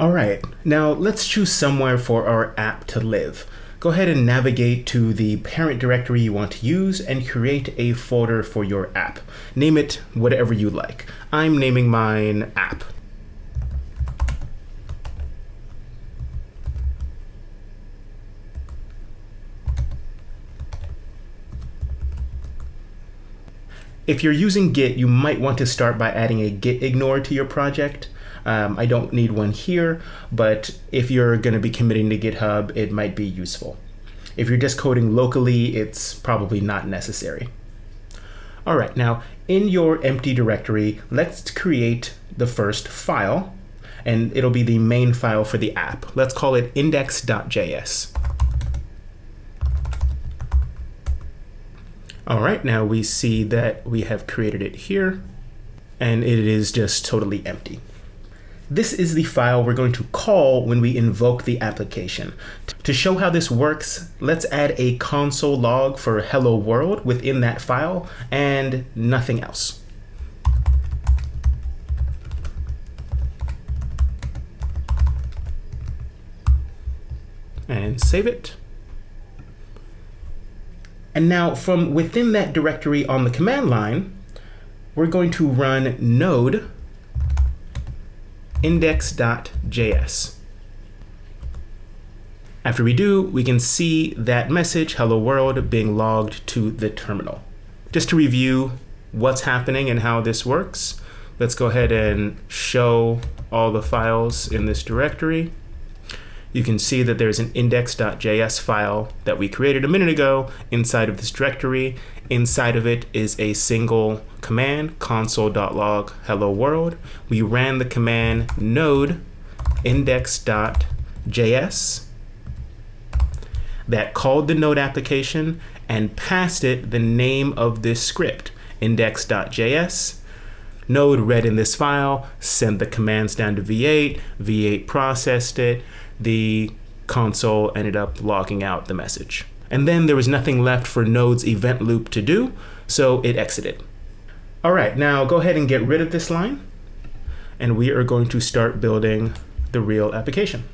All right, now let's choose somewhere for our app to live. Go ahead and navigate to the parent directory you want to use and create a folder for your app. Name it whatever you like. I'm naming mine app. If you're using Git, you might want to start by adding a Git ignore to your project. I don't need one here, but if you're going to be committing to GitHub, it might be useful. If you're just coding locally, it's probably not necessary. All right, now in your empty directory, let's create the first file, and it'll be the main file for the app. Let's call it index.js. All right, now we see that we have created it here, and it is just totally empty. This is the file we're going to call when we invoke the application. To show how this works, let's add a console log for hello world within that file and nothing else. And save it. And now from within that directory on the command line, we're going to run node index.js. After we do, we can see that message, hello world, being logged to the terminal. Just to review what's happening and how this works, let's go ahead and show all the files in this directory. You can see that there's an index.js file that we created a minute ago inside of this directory. Inside of it is a single command, console.log hello world. We ran the command node index.js that called the node application and passed it the name of this script, index.js. Node read in this file, sent the commands down to V8, V8 processed it, the console ended up logging out the message. And then there was nothing left for Node's event loop to do, so it exited. All right, now go ahead and get rid of this line, and we are going to start building the real application.